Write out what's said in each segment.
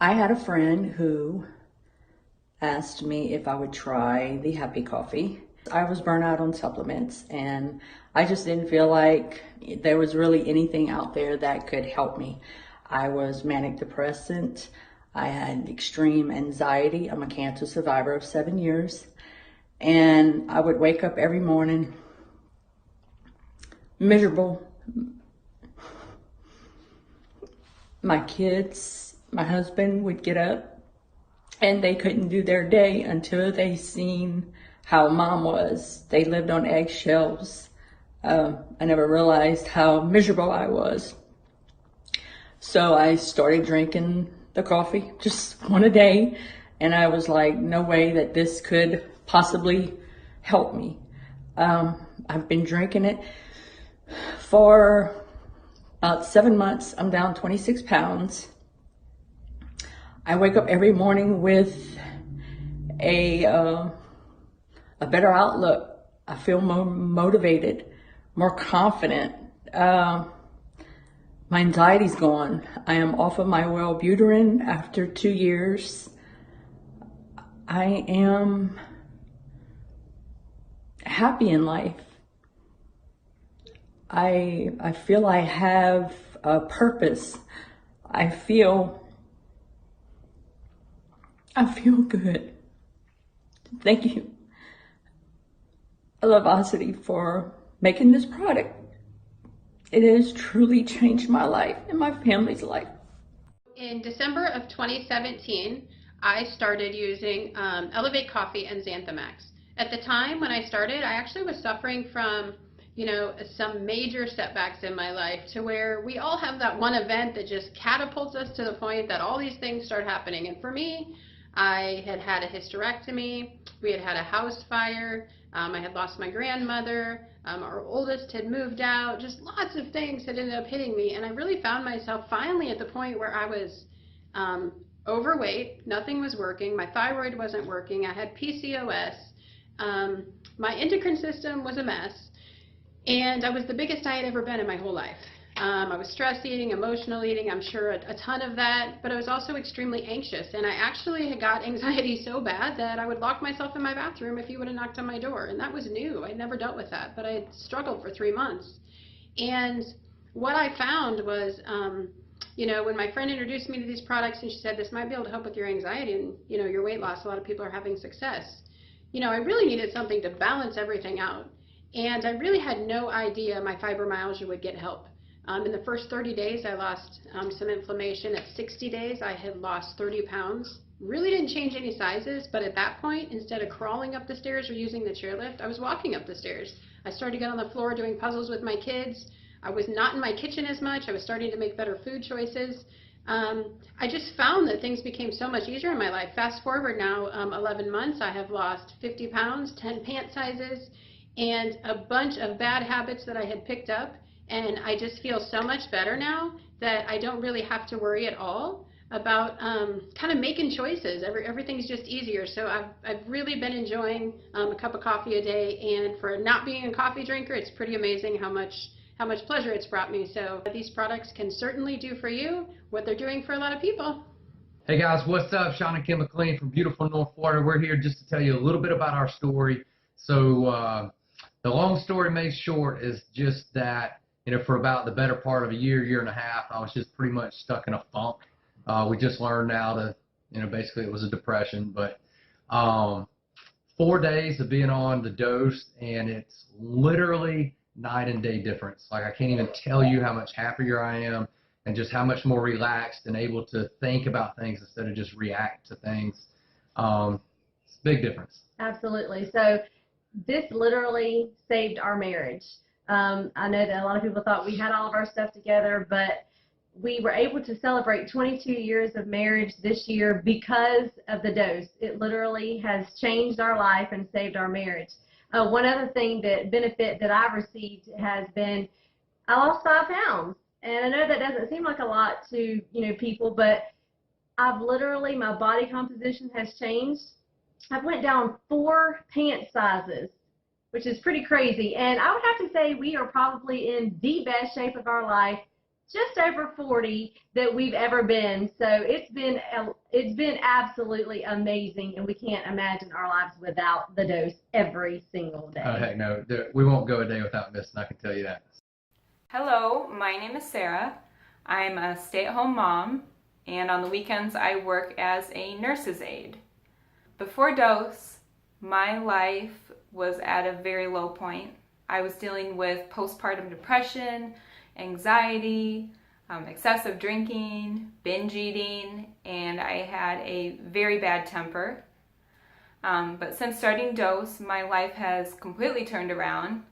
I had a friend who asked me if I would try the Happy Coffee. I was burnt out on supplements and I just didn't feel like there was really anything out there that could help me. I was manic depressant. I had extreme anxiety. I'm a cancer survivor of 7 years. And I would wake up every morning miserable. My kids, my husband would get up and they couldn't do their day until they seen how mom was. They lived on eggshells. I never realized how miserable I was. So I started drinking the coffee, just one a day. And I was like, no way that this could possibly help me. I've been drinking it for about 7 months. I'm down 26 pounds. I wake up every morning with a better outlook. I feel more motivated, more confident. My anxiety's gone. I am off of my Wellbutrin after 2 years. I am happy in life. I feel I have a purpose. I feel good. Thank you, Elevosity, for making this product. It has truly changed my life and my family's life. In December of 2017, I started using Elevate Coffee and Xanthamax. At the time when I started, I actually was suffering from, some major setbacks in my life, to where we all have that one event that just catapults us to the point that all these things start happening. And for me, I had had a hysterectomy, we had had a house fire, I had lost my grandmother, our oldest had moved out, just lots of things had ended up hitting me, and I really found myself finally at the point where I was overweight, nothing was working, my thyroid wasn't working, I had PCOS, my endocrine system was a mess, and I was the biggest I had ever been in my whole life. I was stress eating, emotional eating, I'm sure a ton of that, but I was also extremely anxious, and I actually had got anxiety so bad that I would lock myself in my bathroom if you would have knocked on my door, and that was new. I'd never dealt with that, but I had struggled for 3 months. And what I found was, when my friend introduced me to these products and she said, this might be able to help with your anxiety and, your weight loss, a lot of people are having success. I really needed something to balance everything out, and I really had no idea my fibromyalgia would get help. In the first 30 days, I lost some inflammation. At 60 days, I had lost 30 pounds. Really didn't change any sizes, but at that point, instead of crawling up the stairs or using the chairlift, I was walking up the stairs. I started to get on the floor doing puzzles with my kids. I was not in my kitchen as much. I was starting to make better food choices. I just found that things became so much easier in my life. Fast forward now 11 months, I have lost 50 pounds, 10 pant sizes, and a bunch of bad habits that I had picked up. And I just feel so much better now that I don't really have to worry at all about kind of making choices. Everything's just easier. So I've really been enjoying a cup of coffee a day, and for not being a coffee drinker, it's pretty amazing how much pleasure it's brought me. So these products can certainly do for you what they're doing for a lot of people. Hey guys, what's up? Sean and Kim McLean from beautiful North Florida. We're here just to tell you a little bit about our story. So the long story made short is just that, for about the better part of a year and a half, I was just pretty much stuck in a funk. We just learned now to, basically it was a depression, but 4 days of being on the dose, and it's literally night and day difference. Like, I can't even tell you how much happier I am and just how much more relaxed and able to think about things instead of just react to things. It's a big difference. Absolutely. So this literally saved our marriage. I know that a lot of people thought we had all of our stuff together, but we were able to celebrate 22 years of marriage this year because of the dose. It literally has changed our life and saved our marriage. One other benefit that I've received has been I lost 5 pounds. And I know that doesn't seem like a lot to people, but I've literally, my body composition has changed. I've went down 4 pant sizes, which is pretty crazy. And I would have to say we are probably in the best shape of our life just over 40 that we've ever been. So it's been absolutely amazing, and we can't imagine our lives without the dose every single day. Oh, heck no. We won't go a day without missing, I can tell you that. Hello, my name is Sarah. I'm a stay-at-home mom, and on the weekends I work as a nurse's aide. Before dose, my life was at a very low point. I was dealing with postpartum depression, anxiety, excessive drinking, binge eating, and I had a very bad temper. But since starting dose, my life has completely turned around.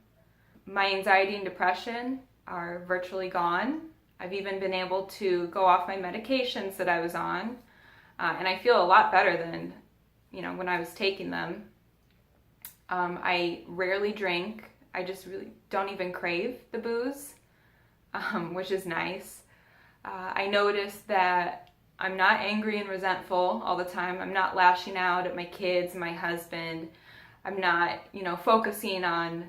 My anxiety and depression are virtually gone. I've even been able to go off my medications that I was on, and I feel a lot better than, when I was taking them. I rarely drink. I just really don't even crave the booze, which is nice. I noticed that I'm not angry and resentful all the time. I'm not lashing out at my kids, my husband. I'm not, focusing on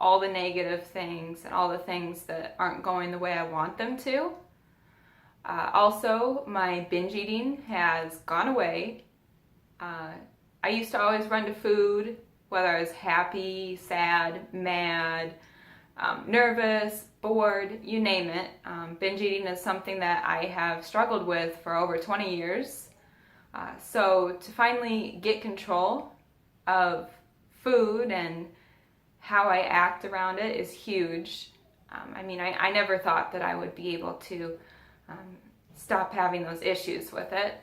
all the negative things and all the things that aren't going the way I want them to. Also, my binge eating has gone away. I used to always run to food, whether I was happy, sad, mad, nervous, bored, you name it. Binge eating is something that I have struggled with for over 20 years. So to finally get control of food and how I act around it is huge. I never thought that I would be able to stop having those issues with it.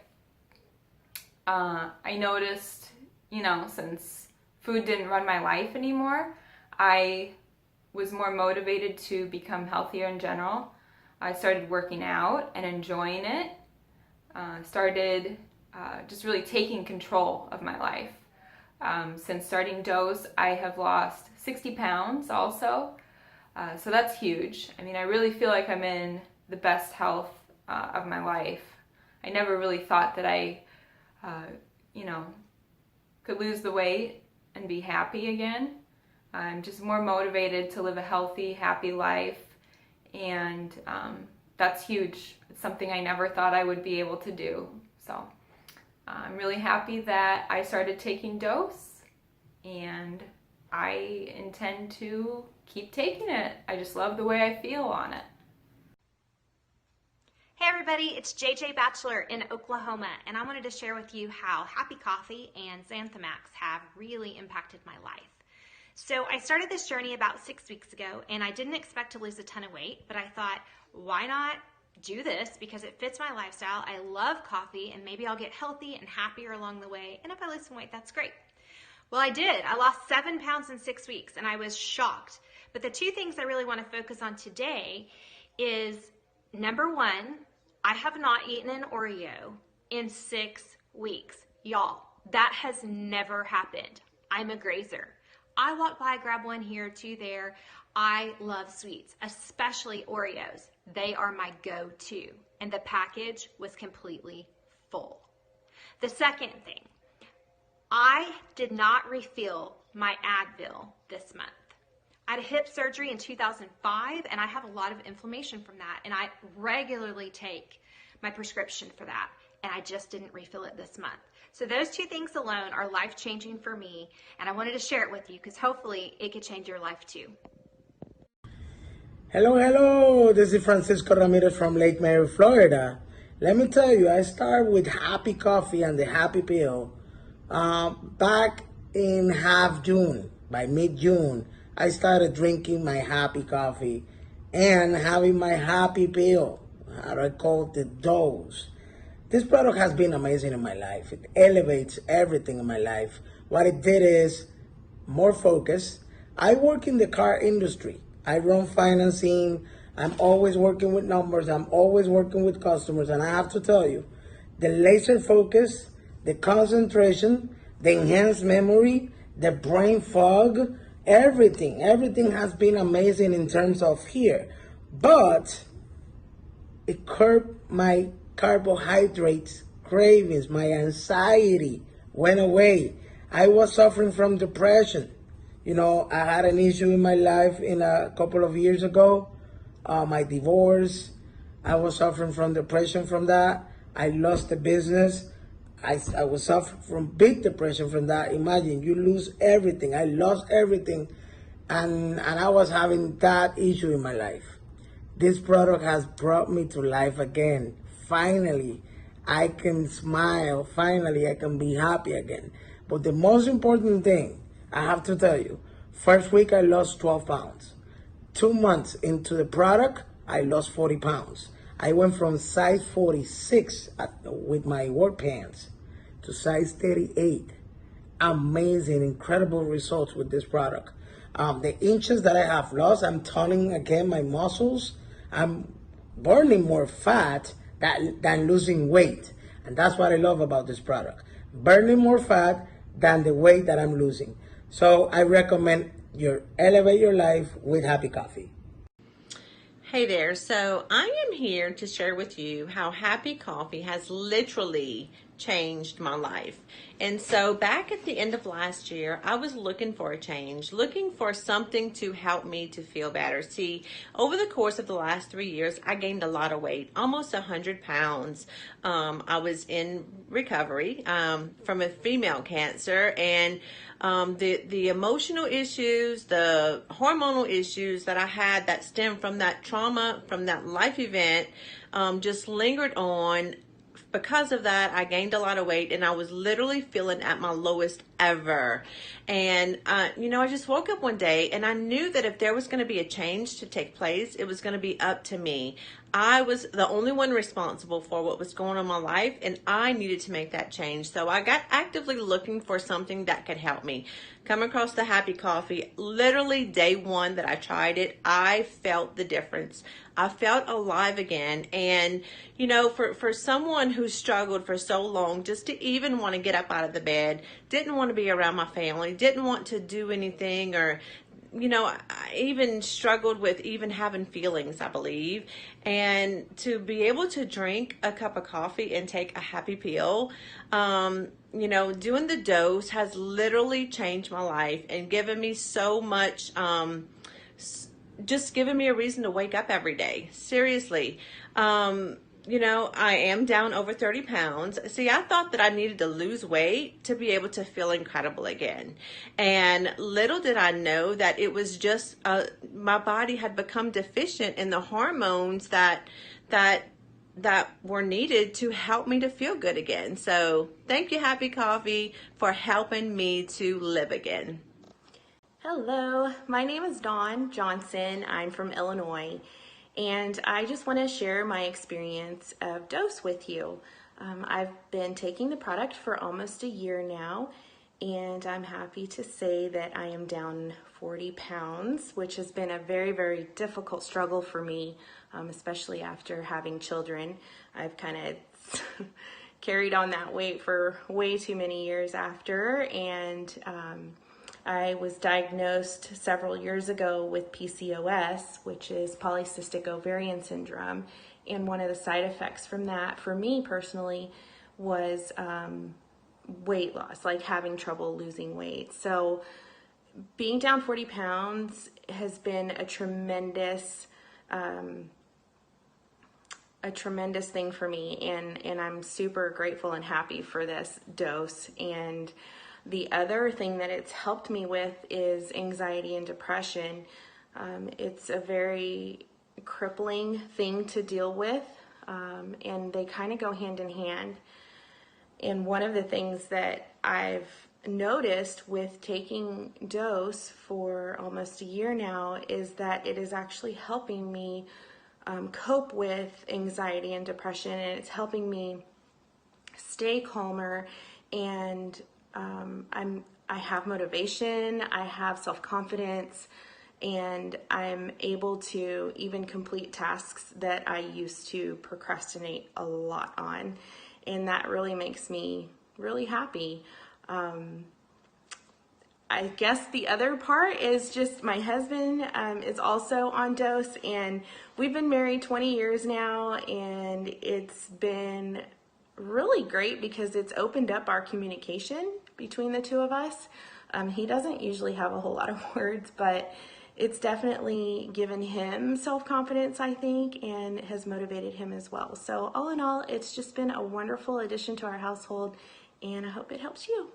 I noticed, since food didn't run my life anymore, I was more motivated to become healthier in general. I started working out and enjoying it. Started just really taking control of my life. Since starting dose, I have lost 60 pounds also. So that's huge. I really feel like I'm in the best health of my life. I never really thought that I, could lose the weight and be happy again. I'm just more motivated to live a healthy, happy life, and that's huge. It's something I never thought I would be able to do. So I'm really happy that I started taking dose, and I intend to keep taking it. I just love the way I feel on it. Hey everybody, it's JJ Bachelor in Oklahoma, and I wanted to share with you how Happy Coffee and Xanthamax have really impacted my life. So I started this journey about 6 weeks ago, and I didn't expect to lose a ton of weight, but I thought, why not do this because it fits my lifestyle. I love coffee, and maybe I'll get healthy and happier along the way, and if I lose some weight, that's great. Well, I did. I lost 7 pounds in 6 weeks, and I was shocked. But the two things I really want to focus on today is, number one, I have not eaten an Oreo in 6 weeks. Y'all, that has never happened. I'm a grazer. I walk by, grab one here, two there. I love sweets, especially Oreos. They are my go-to, and the package was completely full. The second thing, I did not refill my Advil this month. I had a hip surgery in 2005, and I have a lot of inflammation from that, and I regularly take my prescription for that, and I just didn't refill it this month. So those two things alone are life-changing for me, and I wanted to share it with you because hopefully it could change your life too. Hello, this is Francisco Ramirez from Lake Mary, Florida. Let me tell you, I started with Happy Coffee and the Happy Pill back in half June. By mid-June, I started drinking my Happy Coffee and having my Happy Pill. I call it the dose. This product has been amazing in my life. It elevates everything in my life. What it did is more focus. I work in the car industry. I run financing. I'm always working with numbers. I'm always working with customers. And I have to tell you, the laser focus, the concentration, the enhanced memory, the brain fog, everything has been amazing in terms of here. But it curbed my carbohydrates cravings. My anxiety went away. I was suffering from depression. I had an issue in my life in a couple of years ago, my divorce, I was suffering from depression from that. I lost the business. I was suffering from big depression from that. Imagine you lose everything. I lost everything, and I was having that issue in my life. This product has brought me to life again. Finally, I can smile. Finally, I can be happy again. But the most important thing, I have to tell you, first week I lost 12 pounds. 2 months into the product, I lost 40 pounds. I went from size 46 with my work pants to size 38. Amazing, incredible results with this product. The inches that I have lost, I'm toning again my muscles. I'm burning more fat than losing weight. And that's what I love about this product. Burning more fat than the weight that I'm losing. So I recommend you elevate your life with Happy Coffee. Hey there, so I am here to share with you how Happy Coffee has literally changed my life. And so back at the end of last year, I was looking for a change, looking for something to help me to feel better. See, over the course of the last 3 years, I gained a lot of weight, almost 100 pounds. I was in recovery from a female cancer, and the emotional issues, the hormonal issues that I had that stemmed from that trauma, from that life event, just lingered on. Because of that, I gained a lot of weight, and I was literally feeling at my lowest ever. And, I just woke up one day, and I knew that if there was going to be a change to take place, it was going to be up to me. I was the only one responsible for what was going on in my life, and I needed to make that change. So I got actively looking for something that could help me. Come across the Happy Coffee. Literally day one that I tried it, I felt the difference. I felt alive again. And, for someone who struggled for so long, just to even want to get up out of the bed, didn't want to be around my family, didn't want to do anything, or I even struggled with even having feelings, I believe. And to be able to drink a cup of coffee and take a happy pill, doing the dose has literally changed my life and given me so much, just given me a reason to wake up every day. Seriously. I am down over 30 pounds. See, I thought that I needed to lose weight to be able to feel incredible again. And little did I know that it was just, my body had become deficient in the hormones that were needed to help me to feel good again. So thank you, Happy Coffee, for helping me to live again. Hello, my name is Dawn Johnson. I'm from Illinois. And I just want to share my experience of Dose with you. I've been taking the product for almost a year now, and I'm happy to say that I am down 40 pounds, which has been a very, very difficult struggle for me, especially after having children. I've kind of carried on that weight for way too many years after, and I was diagnosed several years ago with PCOS, which is polycystic ovarian syndrome. And one of the side effects from that, for me personally, was weight loss, like having trouble losing weight. So being down 40 pounds has been a tremendous thing for me. And I'm super grateful and happy for this dose. And the other thing that it's helped me with is anxiety and depression. It's a very crippling thing to deal with, and they kind of go hand in hand. And one of the things that I've noticed with taking Dose for almost a year now is that it is actually helping me cope with anxiety and depression, and it's helping me stay calmer, and I have motivation, I have self-confidence, and I'm able to even complete tasks that I used to procrastinate a lot on. And that really makes me really happy. I guess the other part is just my husband is also on Dose, and we've been married 20 years now, and it's been really great because it's opened up our communication between the two of us. He doesn't usually have a whole lot of words, but it's definitely given him self-confidence, I think, and has motivated him as well. So all in all, it's just been a wonderful addition to our household, and I hope it helps you.